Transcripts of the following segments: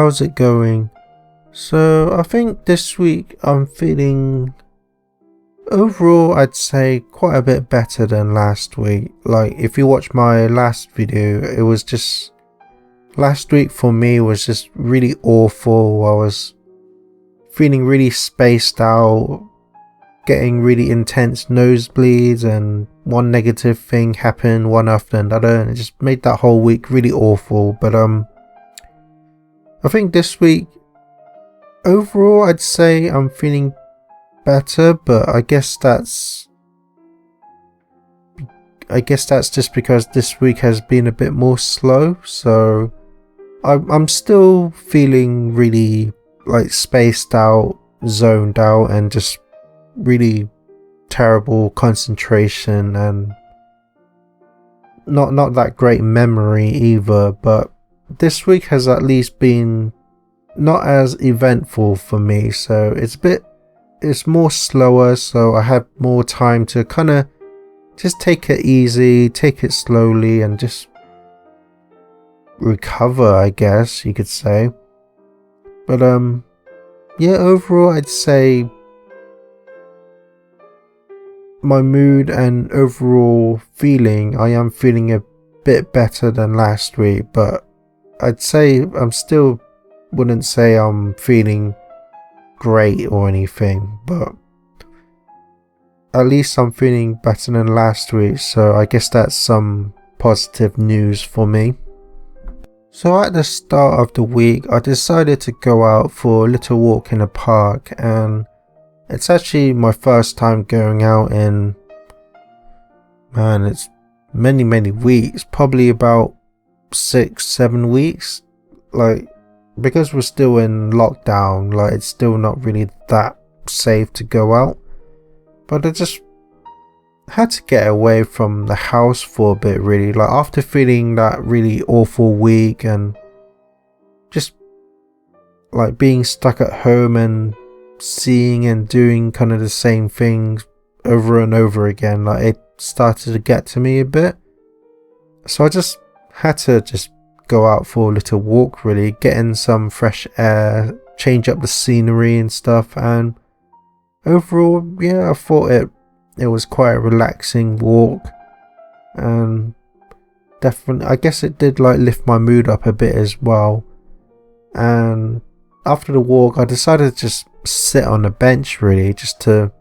how's it going? So I think this week I'm feeling overall I'd say quite a bit better than last week. Like if you watch my last video, it was just last week for me was just really awful. I was feeling really spaced out, getting really intense nosebleeds, and one negative thing happened one after another, and it just made that whole week really awful. But I think this week overall I'd say I'm feeling better, but I guess that's just because this week has been a bit more slow. So I'm still feeling really like spaced out, zoned out, and just really terrible concentration, and not that great memory either. But this week has at least been not as eventful for me, so it's more slower, so I have more time to kind of just take it easy, take it slowly, and just recover, I guess you could say. But yeah, overall I'd say my mood and overall feeling, I am feeling a bit better than last week, but I'd say wouldn't say I'm feeling great or anything, but at least I'm feeling better than last week, so I guess that's some positive news for me. So at the start of the week I decided to go out for a little walk in a park, and it's actually my first time going out in, man, it's many weeks, probably about 6-7 weeks. Like, because we're still in lockdown, like it's still not really that safe to go out, but I just had to get away from the house for a bit, really. Like after feeling that really awful week and just like being stuck at home and seeing and doing kind of the same things over and over again, like it started to get to me a bit. So I just had to just go out for a little walk, really, get in some fresh air, change up the scenery and stuff. And overall, yeah, I thought it was quite a relaxing walk, and definitely I guess it did like lift my mood up a bit as well. And after the walk I decided to just sit on a bench, really, just to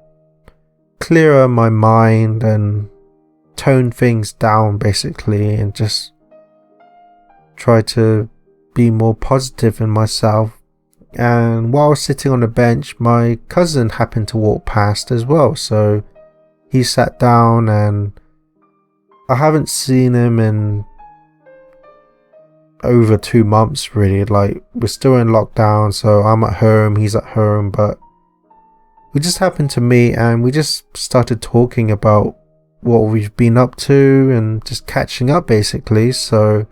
clear my mind and tone things down basically, and just try to be more positive in myself. And while I was sitting on the bench, my cousin happened to walk past as well, so he sat down, and I haven't seen him in over 2 months, really. Like, we're still in lockdown, so I'm at home, he's at home, but we just happened to meet and we just started talking about what we've been up to and just catching up basically. So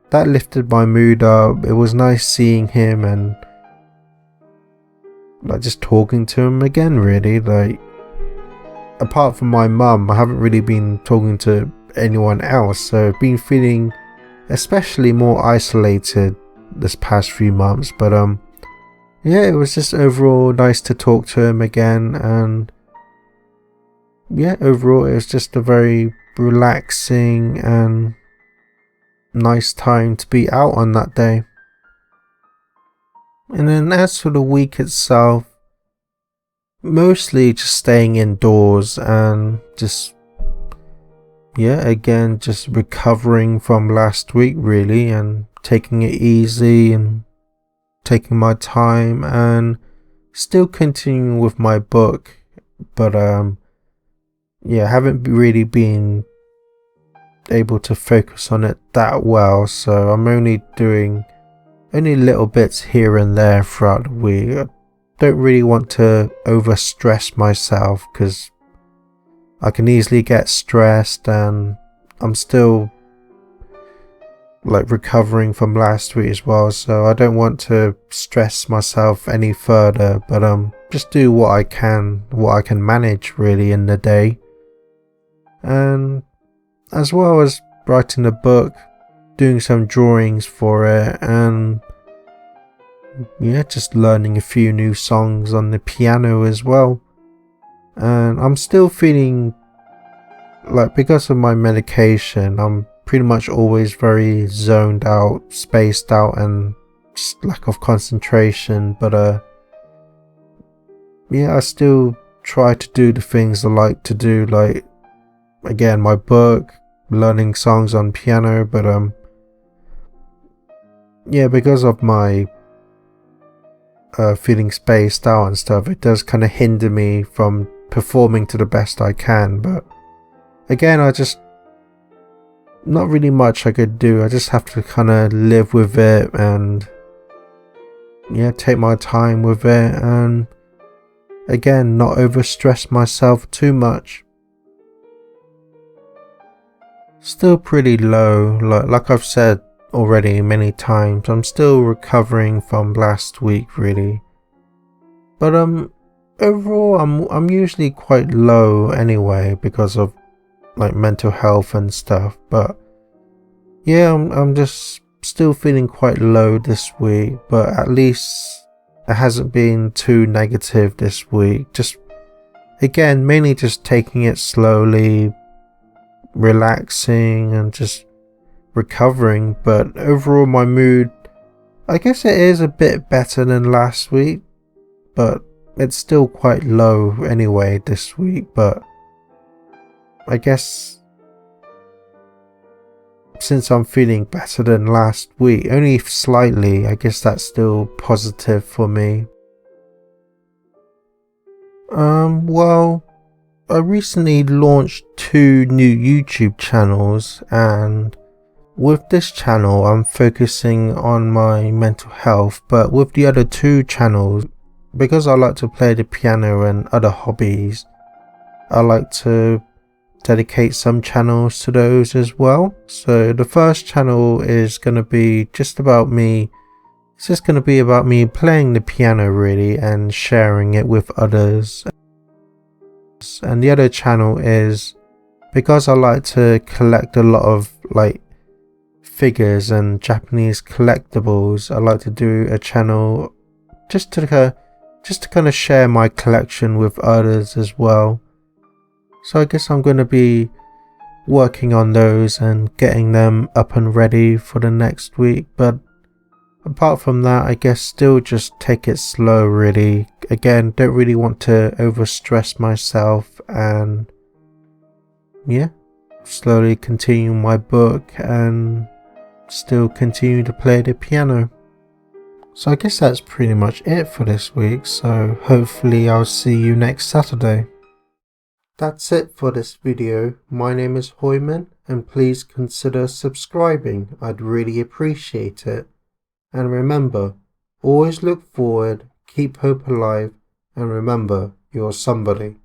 that lifted my mood up. It was nice seeing him and like just talking to him again, really. Like, apart from my mum, I haven't really been talking to anyone else, so I've been feeling especially more isolated this past few months. But yeah, it was just overall nice to talk to him again, and yeah, overall it was just a very relaxing and nice time to be out on that day. And then as for the week itself, mostly just staying indoors and just, yeah, again, just recovering from last week, really, and taking it easy and taking my time and still continuing with my book. But yeah, haven't really been able to focus on it that well, so I'm only doing little bits here and there throughout the week. I don't really want to over stress myself, because I can easily get stressed, and I'm still like recovering from last week as well, so I don't want to stress myself any further. But just do what I can manage, really, in the day. And as well as writing a book, doing some drawings for it, and yeah, just learning a few new songs on the piano as well. And I'm still feeling like, because of my medication, I'm pretty much always very zoned out, spaced out, and just lack of concentration. But yeah, I still try to do the things I like to do, like, again, my book, learning songs on piano. But yeah, because of my feeling spaced out and stuff, it does kind of hinder me from performing to the best I can. But again, I just, not really much I could do. I just have to kind of live with it and, yeah, take my time with it, and again, not overstress myself too much. Still pretty low, like I've said already many times. I'm still recovering from last week, really. But overall, I'm usually quite low anyway because of like mental health and stuff. But yeah, I'm just still feeling quite low this week. But at least it hasn't been too negative this week. Just, again, mainly just taking it slowly, relaxing, and just recovering. But overall, my mood, I guess it is a bit better than last week, but it's still quite low anyway this week. But I guess since I'm feeling better than last week, only slightly, I guess that's still positive for me. Well, I recently launched 2 new YouTube channels, and with this channel I'm focusing on my mental health, but with the other 2 channels, because I like to play the piano and other hobbies, I like to dedicate some channels to those as well. So the first channel is going to be just about me. It's just going to be about me playing the piano, really, and sharing it with others. And the other channel is because I like to collect a lot of like figures and Japanese collectibles. I like to do a channel just to kind of share my collection with others as well. So I guess I'm going to be working on those and getting them up and ready for the next week. But apart from that, I guess still just take it slow, really. Again, don't really want to overstress myself, and yeah, slowly continue my book and still continue to play the piano. So I guess that's pretty much it for this week, so hopefully I'll see you next Saturday. That's it for this video. My name is Hoiman, and please consider subscribing. I'd really appreciate it. And remember, always look forward, keep hope alive, and remember, you're somebody.